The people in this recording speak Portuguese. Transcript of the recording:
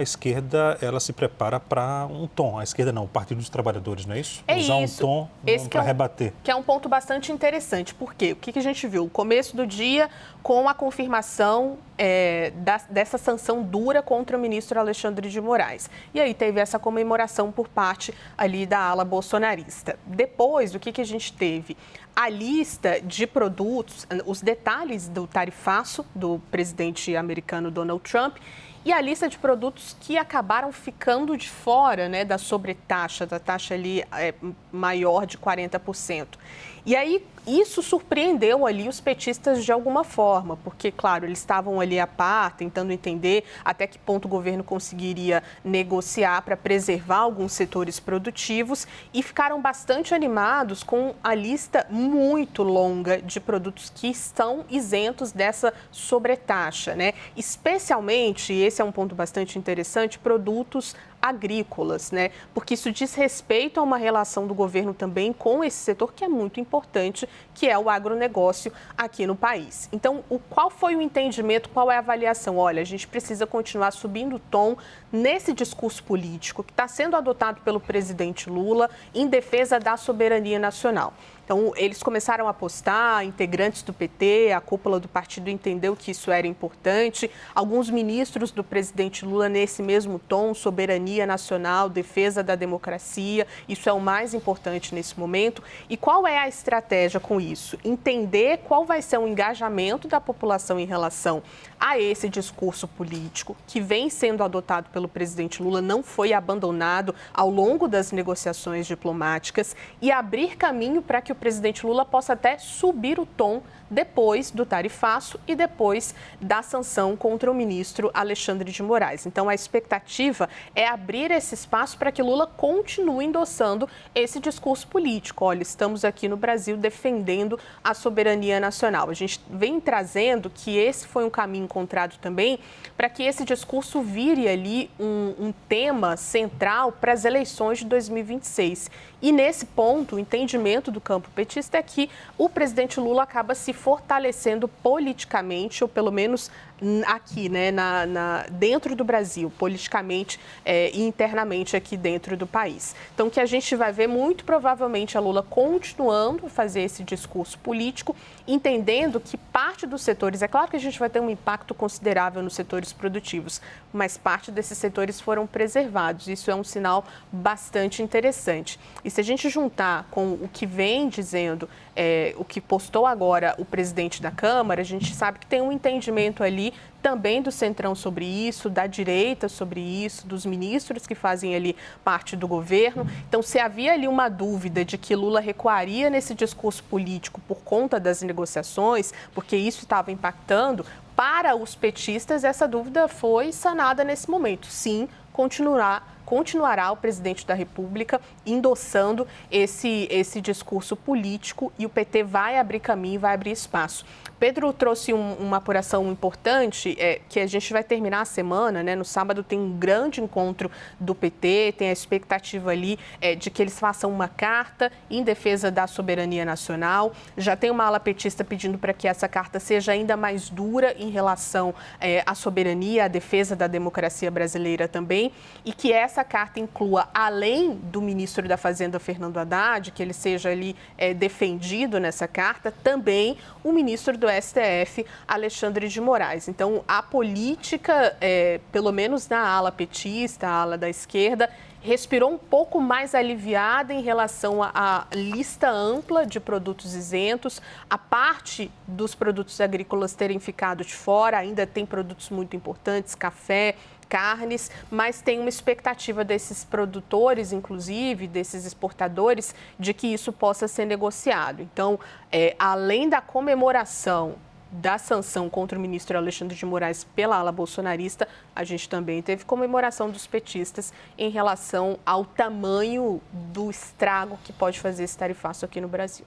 A esquerda, ela se prepara para um tom. A esquerda não, o Partido dos Trabalhadores, não é isso? É Usar isso. um tom para rebater. Que é um ponto bastante interessante. Por quê? O que a gente viu? O começo do dia com a confirmação dessa sanção dura contra o ministro Alexandre de Moraes. E aí teve essa comemoração por parte ali da ala bolsonarista. Depois, o que a gente teve? A lista de produtos, os detalhes do tarifaço do presidente americano Donald Trump e a lista de produtos que acabaram ficando de fora, né, da sobretaxa, da taxa ali maior de 40%. E aí isso surpreendeu ali os petistas de alguma forma, porque, claro, eles estavam ali a par, tentando entender até que ponto o governo conseguiria negociar para preservar alguns setores produtivos e ficaram bastante animados com a lista muito longa de produtos que estão isentos dessa sobretaxa, né? Especialmente, esse é um ponto bastante interessante, produtos agrícolas, né? Porque isso diz respeito a uma relação do governo também com esse setor que é muito importante, que é o agronegócio aqui no país. Então, qual foi o entendimento, qual é a avaliação? Olha, a gente precisa continuar subindo o tom nesse discurso político que está sendo adotado pelo presidente Lula em defesa da soberania nacional. Então, eles começaram a postar, integrantes do PT, a cúpula do partido entendeu que isso era importante. Alguns ministros do presidente Lula nesse mesmo tom, soberania nacional, defesa da democracia, isso é o mais importante nesse momento. E qual é a estratégia com isso? Entender qual vai ser o engajamento da população em relação a esse discurso político que vem sendo adotado pelo presidente Lula, não foi abandonado ao longo das negociações diplomáticas e abrir caminho para que o presidente Lula possa até subir o tom depois do tarifaço e depois da sanção contra o ministro Alexandre de Moraes. Então, a expectativa é abrir esse espaço para que Lula continue endossando esse discurso político. Olha, estamos aqui no Brasil defendendo a soberania nacional. A gente vem trazendo que esse foi um caminho encontrado também para que esse discurso vire ali um tema central para as eleições de 2026. E nesse ponto, o entendimento do campo petista é que o presidente Lula acaba se fortalecendo politicamente, ou pelo menos aqui, né, dentro do Brasil, politicamente e internamente aqui dentro do país. Então, que a gente vai ver muito provavelmente a Lula continuando a fazer esse discurso político, entendendo que parte dos setores, é claro que a gente vai ter um impacto considerável nos setores produtivos, mas parte desses setores foram preservados. Isso é um sinal bastante interessante. E se a gente juntar com o que vem dizendo, o que postou agora o presidente da Câmara, a gente sabe que tem um entendimento ali também do Centrão sobre isso, da direita sobre isso, dos ministros que fazem ali parte do governo. Então, se havia ali uma dúvida de que Lula recuaria nesse discurso político por conta das negociações, porque isso estava impactando, para os petistas essa dúvida foi sanada nesse momento. Sim, continuará o presidente da República endossando esse discurso político e o PT vai abrir caminho, vai abrir espaço. Pedro trouxe uma apuração importante, que a gente vai terminar a semana, né? No sábado tem um grande encontro do PT, tem a expectativa ali de que eles façam uma carta em defesa da soberania nacional. Já tem uma ala petista pedindo para que essa carta seja ainda mais dura em relação à soberania, à defesa da democracia brasileira também, e que essa carta inclua, além do ministro da Fazenda, Fernando Haddad, que ele seja ali defendido nessa carta, também o ministro do STF, Alexandre de Moraes. Então, a política, pelo menos na ala petista, a ala da esquerda, respirou um pouco mais aliviada em relação à lista ampla de produtos isentos. A parte dos produtos agrícolas terem ficado de fora, ainda tem produtos muito importantes, café, carnes, mas tem uma expectativa desses produtores, inclusive, desses exportadores, de que isso possa ser negociado. Então, além da comemoração da sanção contra o ministro Alexandre de Moraes pela ala bolsonarista, a gente também teve comemoração dos petistas em relação ao tamanho do estrago que pode fazer esse tarifaço aqui no Brasil.